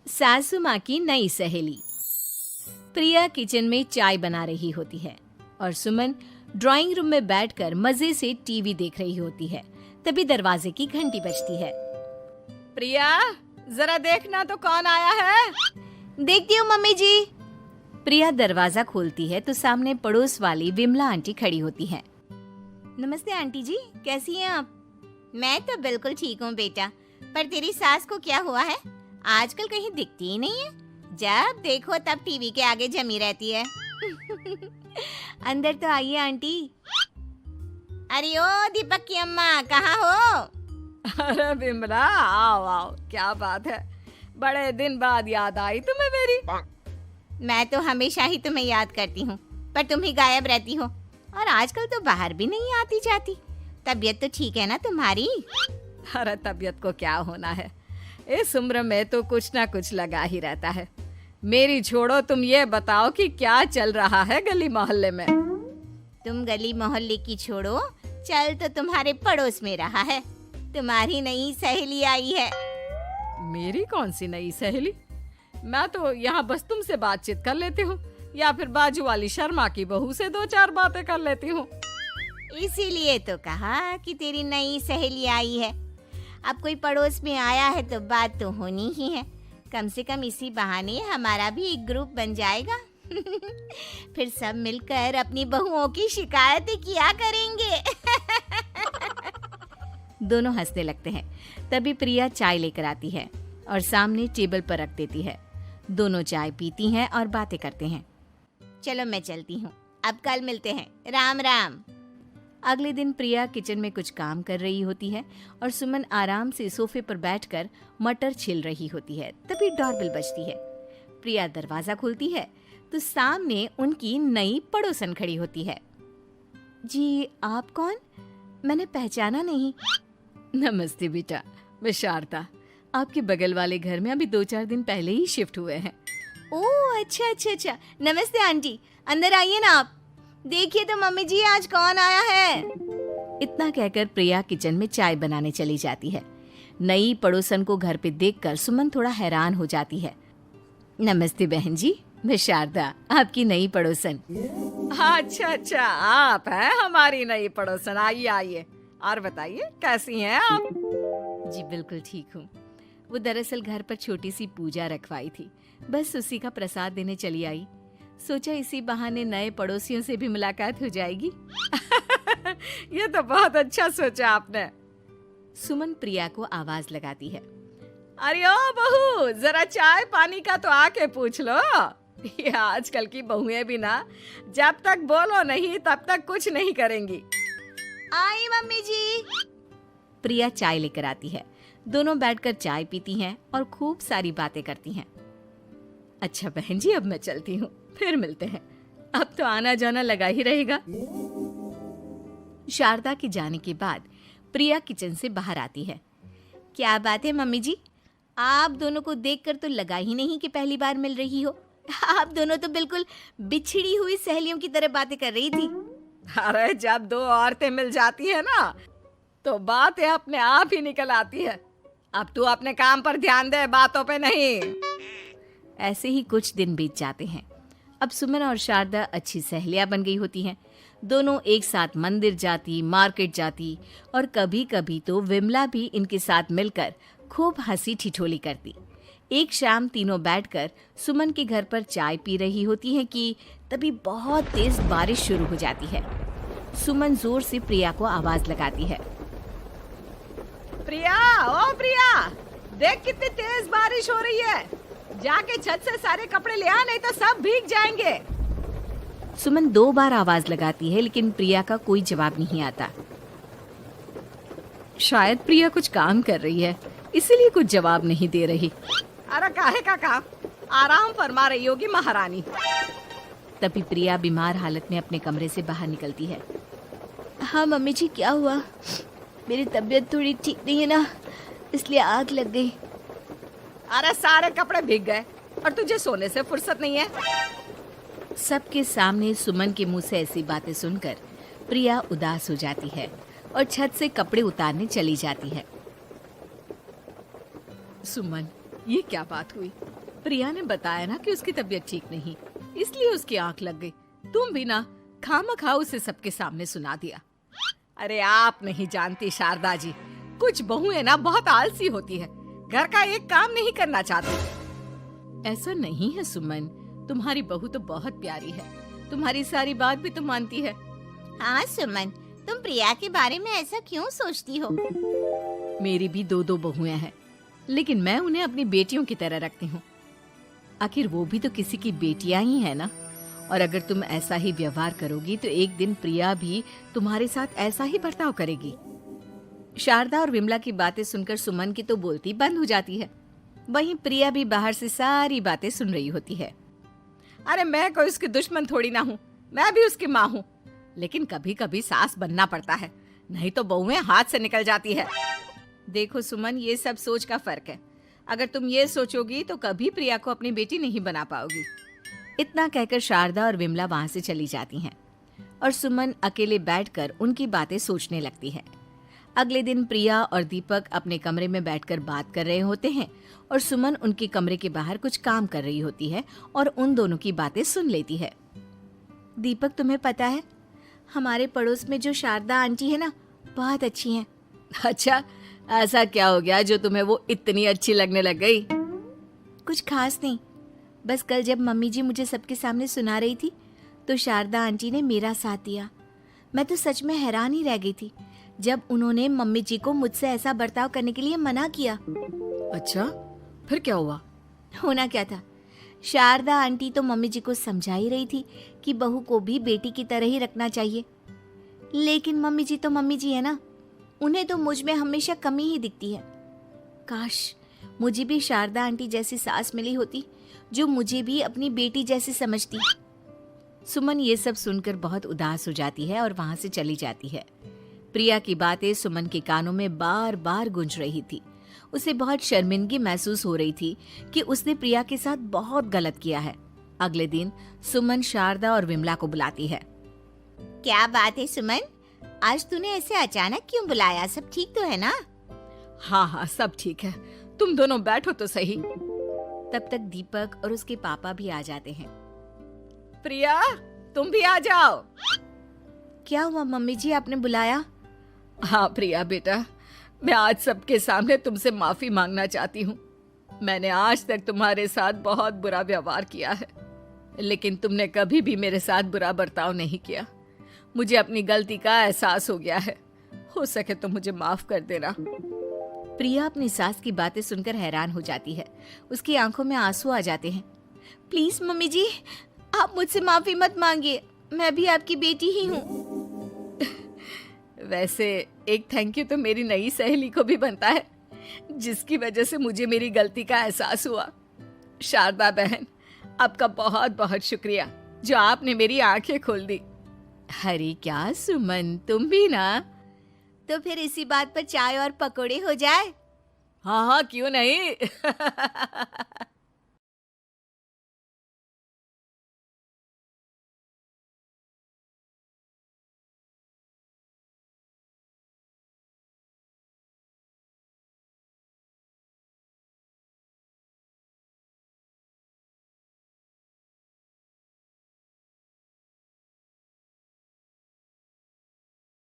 सासू माँ की नई सहेली। प्रिया किचन में चाय बना रही होती है और सुमन ड्राइंग रूम में बैठकर मजे से टीवी देख रही होती है। तभी दरवाजे की घंटी बजती है। प्रिया, जरा देखना तो कौन आया है। देखती हूँ मम्मी जी। प्रिया दरवाजा खोलती है तो सामने पड़ोस वाली विमला आंटी खड़ी होती है। नमस्ते आंटी जी, कैसी हैं आप? मैं तो बिल्कुल ठीक हूँ बेटा, पर तेरी सास को क्या हुआ है? आजकल कहीं दिखती ही नहीं है। जब देखो तब टीवी के आगे जमी रहती है। अंदर तो आइए आंटी। अरे ओ दीपक की अम्मा, कहाँ हो? अरे बिमला, आओ आओ, क्या बात है, बड़े दिन बाद याद आई तुम्हें मेरी। मैं तो हमेशा ही तुम्हें याद करती हूँ, पर तुम ही गायब रहती हो और आजकल तो बाहर भी नहीं आती जाती। तबीयत तो ठीक है ना तुम्हारी? अरे तबीयत को क्या होना है, इस उम्र में तो कुछ ना कुछ लगा ही रहता है। मेरी छोड़ो, तुम ये बताओ कि क्या चल रहा है गली मोहल्ले में। तुम गली मोहल्ले की छोड़ो, चल तो तुम्हारे पड़ोस में रहा है। तुम्हारी नई सहेली आई है। मेरी कौन सी नई सहेली? मैं तो यहाँ बस तुमसे बातचीत कर लेती हूँ या फिर बाजू वाली शर्मा की बहू से दो चार बातें कर लेती हूँ। इसीलिए तो कहा कि तेरी नई सहेली आई है। अब कोई पड़ोस में आया है तो बात तो होनी ही है। कम से कम इसी बहाने हमारा भी एक ग्रुप बन जाएगा। फिर सब मिलकर अपनी बहुओं की शिकायतें किया करेंगे। दोनों हंसने लगते हैं। तभी प्रिया चाय लेकर आती है और सामने टेबल पर रख देती है। दोनों चाय पीती हैं और बातें करते हैं। चलो मैं चलती हूँ, अब कल मिलते हैं। राम राम। अगले दिन प्रिया किचन में कुछ काम कर रही होती है और सुमन आराम से सोफे पर बैठकर मटर छिल रही होती है। तभी डोरबेल बजती है। प्रिया दरवाजा खोलती है तो सामने उनकी नई पड़ोसन खड़ी होती है। जी, आप कौन? मैंने पहचाना नहीं। नमस्ते बेटा, मैं शारदा, आपके बगल वाले घर में अभी 2-4 दिन पहले ही शिफ्ट हुए हैं। ओह अच्छा अच्छा अच्छा, नमस्ते आंटी, अंदर आइए ना आप। देखिए तो मम्मी जी, आज कौन आया है। इतना कहकर प्रिया किचन में चाय बनाने चली जाती है। नई पड़ोसन को घर पे देखकर सुमन थोड़ा हैरान हो जाती है। नमस्ते बहन जी, मैं शारदा, आपकी नई पड़ोसन। अच्छा अच्छा, आप हैं हमारी नई पड़ोसन। आइए आइए, और बताइए कैसी हैं आप? जी बिल्कुल ठीक हूँ। वो दरअसल घर पर छोटी सी पूजा रखवाई थी, बस उसी का प्रसाद देने चली आई। सोचा इसी बहाने नए पड़ोसियों से भी मुलाकात हो जाएगी। ये तो बहुत अच्छा सोचा आपने। सुमन प्रिया को आवाज लगाती है। अरे ओ बहू, जरा चाय पानी का तो आके पूछ लो। ये आजकल की बहुएं भी ना, जब तक बोलो नहीं तब तक कुछ नहीं करेंगी। आई मम्मी जी। प्रिया चाय लेकर आती है। दोनों बैठकर चाय पीती हैं और खूब सारी बातें करती हैं। अच्छा बहन जी, अब मैं चलती हूँ, फिर मिलते हैं। अब तो आना जाना लगा ही रहेगा। शारदा के जाने के बाद प्रिया किचन से बाहर आती है। क्या बात है मम्मी जी, आप दोनों को देखकर तो लगा ही नहीं कि पहली बार मिल रही हो। आप दोनों तो बिल्कुल बिछड़ी हुई सहेलियों की तरह बातें कर रही थी। अरे जब दो औरतें मिल जाती है ना, तो बातें अपने आप ही निकल आती है। अब तू अपने काम पर ध्यान दे, बातों पे नहीं। ऐसे ही कुछ दिन बीत जाते हैं। अब सुमन और शारदा अच्छी सहेलियां बन गई होती हैं। दोनों एक साथ मंदिर जाती, मार्केट जाती और कभी कभी तो विमला भी इनके साथ मिलकर खूब हंसी ठिठोली करती। एक शाम तीनों बैठकर सुमन के घर पर चाय पी रही होती हैं कि तभी बहुत तेज बारिश शुरू हो जाती है। सुमन जोर से प्रिया को आवाज लगाती है। प्रिया, ओ प्रिया, देख कितनी तेज बारिश हो रही है। जाके छत से सारे कपड़े ले आ, नहीं तो सब भीग जाएंगे। सुमन 2 बार आवाज लगाती है लेकिन प्रिया का कोई जवाब नहीं आता। शायद प्रिया कुछ काम कर रही है, इसीलिए कुछ जवाब नहीं दे रही। अरे काहे का काम, आराम फरमा रही होगी महारानी। तभी प्रिया बीमार हालत में अपने कमरे से बाहर निकलती है। हाँ मम्मी जी, क्या हुआ? मेरी तबीयत थोड़ी ठीक नहीं है ना, इसलिए आग लग गई। अरे सारे कपड़े भीग गए और तुझे सोने से फुर्सत नहीं है। सबके सामने सुमन के मुंह से ऐसी बातें सुनकर प्रिया उदास हो जाती है और छत से कपड़े उतारने चली जाती है। सुमन, ये क्या बात हुई? प्रिया ने बताया ना कि उसकी तबीयत ठीक नहीं, इसलिए उसकी आंख लग गई। तुम भी ना खामखा उसे सबके सामने सुना दिया। अरे आप नहीं जानती शारदा जी, कुछ बहुएं ना बहुत आलसी होती है, घर का एक काम नहीं करना चाहती। ऐसा नहीं है सुमन, तुम्हारी बहू तो बहुत प्यारी है, तुम्हारी सारी बात भी तो मानती है। हाँ सुमन, तुम प्रिया के बारे में ऐसा क्यों सोचती हो? मेरी भी दो बहुएं हैं, लेकिन मैं उन्हें अपनी बेटियों की तरह रखती हूँ। आखिर वो भी तो किसी की बेटियां ही है ना। और अगर तुम ऐसा ही व्यवहार करोगी तो एक दिन प्रिया भी तुम्हारे साथ ऐसा ही बर्ताव करेगी। शारदा और विमला की बातें सुनकर सुमन की तो बोलती बंद हो जाती है। वहीं प्रिया भी बाहर से सारी बातें सुन रही होती है। अरे मैं कोई उसकी दुश्मन थोड़ी ना हूँ, मैं भी उसकी माँ हूँ, लेकिन कभी कभी सास बनना पड़ता है, नहीं तो बहुएं हाथ से निकल जाती है। देखो सुमन, ये सब सोच का फर्क है। अगर तुम ये सोचोगी तो कभी प्रिया को अपनी बेटी नहीं बना पाओगी। इतना कहकर शारदा और विमला वहां से चली जाती हैं और सुमन अकेले बैठकर उनकी बातें सोचने लगती है। अगले दिन प्रिया और दीपक अपने कमरे में बैठकर बात कर रहे होते हैं और सुमन उनके कमरे के बाहर कुछ काम कर रही होती है और उन दोनों की बातें सुन लेती है। दीपक, तुम्हें पता है हमारे पड़ोस में जो शारदा आंटी है ना, बहुत अच्छी हैं। अच्छा, ऐसा क्या हो गया जो तुम्हें वो इतनी अच्छी लगने लग गई? कुछ खास नहीं, बस कल जब मम्मी जी मुझे सबके सामने सुना रही थी तो शारदा आंटी ने मेरा साथ दिया। मैं तो सच में हैरान ही रह गई थी जब उन्होंने मम्मी जी को मुझसे ऐसा बर्ताव करने के लिए मना किया। अच्छा, फिर क्या हुआ? होना क्या था, शारदा आंटी तो मम्मी जी को समझा ही रही थी कि बहू को भी बेटी की तरह ही रखना चाहिए, लेकिन मम्मी जी तो मम्मी जी है ना, उन्हें तो मुझ में हमेशा कमी ही दिखती है। काश मुझे भी शारदा आंटी जैसी सास मिली होती जो मुझे भी अपनी बेटी जैसी समझती। सुमन ये सब सुनकर बहुत उदास हो जाती है और वहां से चली जाती है। प्रिया की बातें सुमन के कानों में बार बार गूंज रही थी। उसे बहुत शर्मिंदगी महसूस हो रही थी कि उसने प्रिया के साथ बहुत गलत किया है। अगले दिन सुमन शारदा और विमला को बुलाती है। क्या बात है सुमन, आज तूने ऐसे अचानक क्यों बुलाया? सब ठीक तो है ना? हाँ, सब ठीक है, तुम दोनों बैठो तो सही। तब तक दीपक और उसके पापा भी आ जाते हैं। प्रिया, तुम भी आ जाओ। क्या हुआ मम्मी जी, आपने बुलाया? हाँ प्रिया बेटा, मैं आज सबके सामने तुमसे माफी मांगना चाहती हूँ। मैंने आज तक तुम्हारे साथ बहुत बुरा व्यवहार किया है, लेकिन तुमने कभी भी मेरे साथ बुरा बर्ताव नहीं किया। मुझे अपनी गलती का एहसास हो गया है, हो सके तो मुझे माफ कर देना। प्रिया अपनी सास की बातें सुनकर हैरान हो जाती है। उसकी आंखों में आंसू आ जाते हैं। प्लीज मम्मी जी, आप मुझसे माफी मत मांगिए, मैं भी आपकी बेटी ही हूँ। वैसे एक थैंक यू तो मेरी नई सहेली को भी बनता है, जिसकी वजह से मुझे मेरी गलती का एहसास हुआ। शारदा बहन, आपका बहुत बहुत शुक्रिया जो आपने मेरी आंखें खोल दी। अरे क्या सुमन, तुम भी ना। तो फिर इसी बात पर चाय और पकोड़े हो जाए? हाँ, क्यों नहीं।